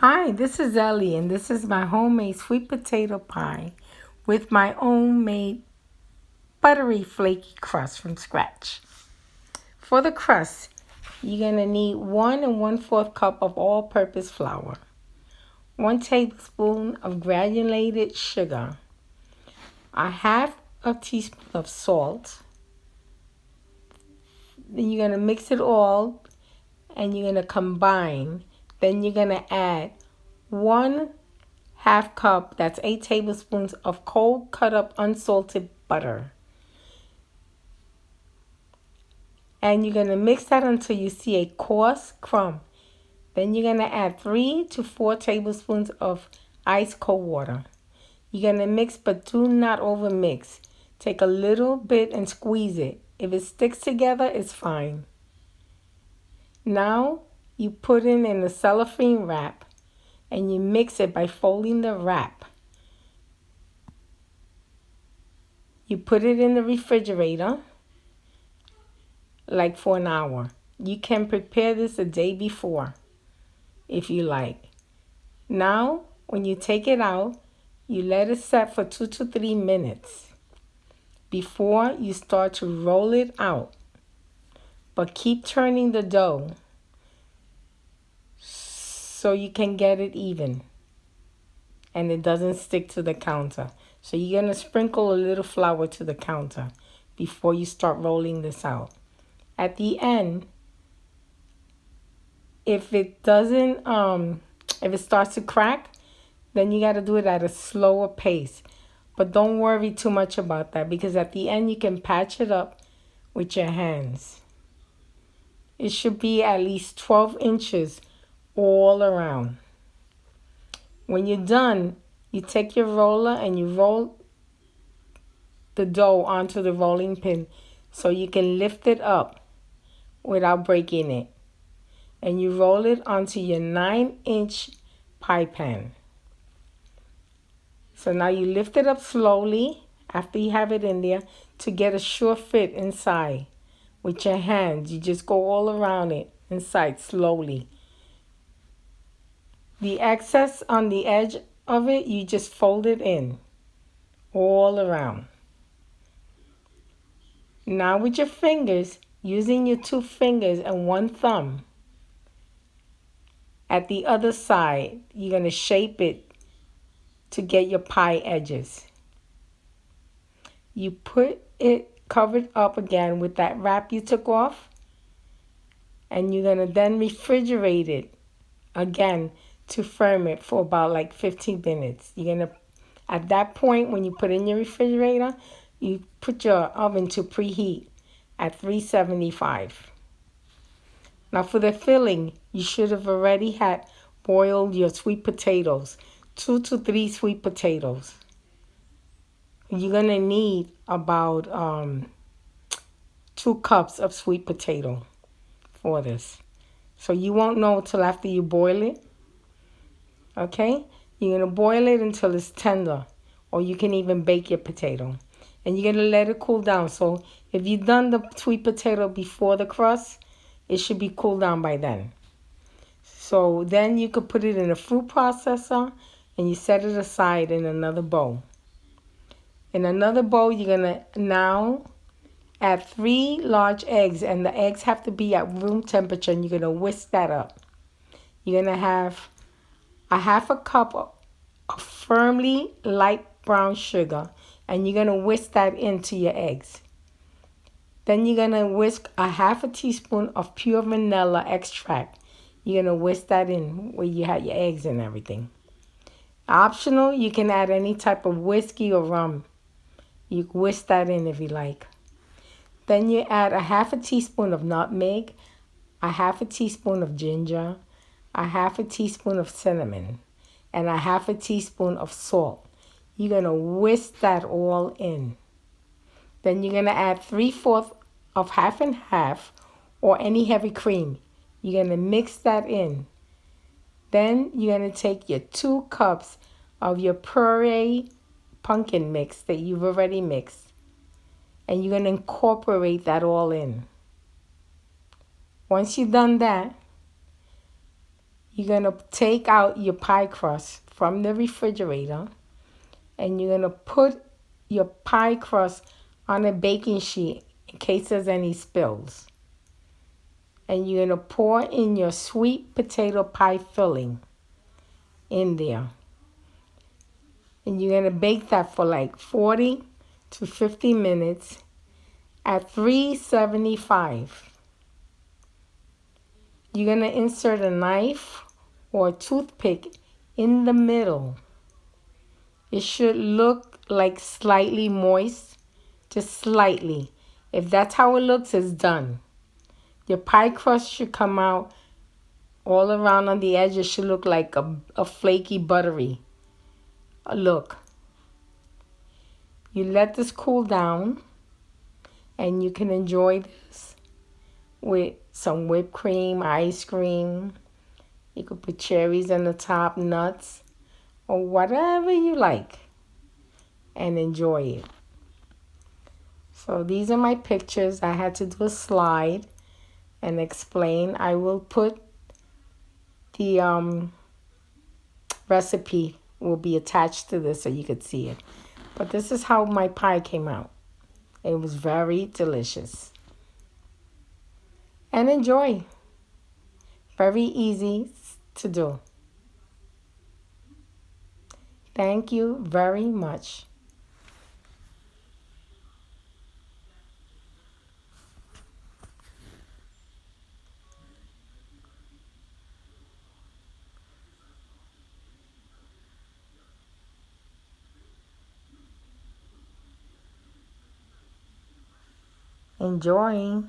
Hi, this is Elly, and this is my homemade sweet potato pie with my own made buttery flaky crust from scratch. For the crust, you're going to need 1 1/4 cup of all-purpose flour, 1 tablespoon of granulated sugar, a half a teaspoon of salt. Then you're going to mix it all and you're going to combine. Then you're going to add 1/2 cup, that's 8 tablespoons of cold cut up unsalted butter. And you're going to mix that until you see a coarse crumb. Then you're going to add 3 to 4 tablespoons of ice cold water. You're going to mix, but do not over mix. Take a little bit and squeeze it. If it sticks together, it's fine. Now you put it in a cellophane wrap and you mix it by folding the wrap. You put it in the refrigerator like for an hour. You can prepare this a day before if you like. Now, when you take it out, you let it set for 2 to 3 minutes before you start to roll it out. But keep turning the dough so you can get it even and it doesn't stick to the counter. So you're going to sprinkle a little flour to the counter before you start rolling this out. At the end, if it starts to crack, then you got to do it at a slower pace. But don't worry too much about that, because at the end you can patch it up with your hands. It should be at least 12 inches all around. When you're done, you take your roller and you roll the dough onto the rolling pin so you can lift it up without breaking it. And you roll it onto your 9-inch pie pan. So now you lift it up slowly after you have it in there to get a sure fit inside. With your hands, you just go all around it inside slowly. The excess on the edge of it, you just fold it in all around. Now with your fingers, using your 2 fingers and 1 thumb, at the other side, you're going to shape it to get your pie edges. You put it covered up again with that wrap you took off, and you're going to then refrigerate it again to firm it for about like 15 minutes. You're going to, at that point, when you put in your refrigerator, you put your oven to preheat at 375. Now for the filling, you should have already had boiled your sweet potatoes, 2 to 3 sweet potatoes. You're going to need about 2 cups of sweet potato for this. So you won't know until after you boil it. Okay? You're going to boil it until it's tender, or you can even bake your potato. And you're going to let it cool down. So if you've done the sweet potato before the crust, it should be cooled down by then. So then you could put it in a food processor and you set it aside in another bowl. In another bowl, you're going to now add 3 large eggs, and the eggs have to be at room temperature, and you're going to whisk that up. You're going to have a 1/2 cup of firmly light brown sugar, and you're going to whisk that into your eggs. Then you're going to whisk a 1/2 teaspoon of pure vanilla extract. You're going to whisk that in where you have your eggs and everything. Optional, you can add any type of whiskey or rum. You can whisk that in if you like. Then you add a 1/2 teaspoon of nutmeg, a 1/2 teaspoon of ginger, a 1/2 teaspoon of cinnamon, and a 1/2 teaspoon of salt. You're going to whisk that all in. Then you're going to add 3/4 of 1/2 and 1/2 or any heavy cream. You're going to mix that in. Then you're going to take your 2 cups of your puree pumpkin mix that you've already mixed, and you're going to incorporate that all in. Once you've done that, you're going to take out your pie crust from the refrigerator, and you're going to put your pie crust on a baking sheet in case there's any spills. And you're going to pour in your sweet potato pie filling in there. And you're going to bake that for like 40 to 50 minutes at 375. You're going to insert a knife or a toothpick in the middle. It should look like slightly moist, just slightly. If that's how it looks, it's done. Your pie crust should come out all around on the edge. It should look like a flaky, buttery look. You let this cool down, and you can enjoy this with some whipped cream, ice cream. You could put cherries on the top, nuts, or whatever you like, and enjoy it. So these are my pictures. I had to do a slide and explain. I will put the recipe will be attached to this so you could see it. But this is how my pie came out. It was very delicious. And enjoy. Very easy to do. Thank you very much. Enjoy.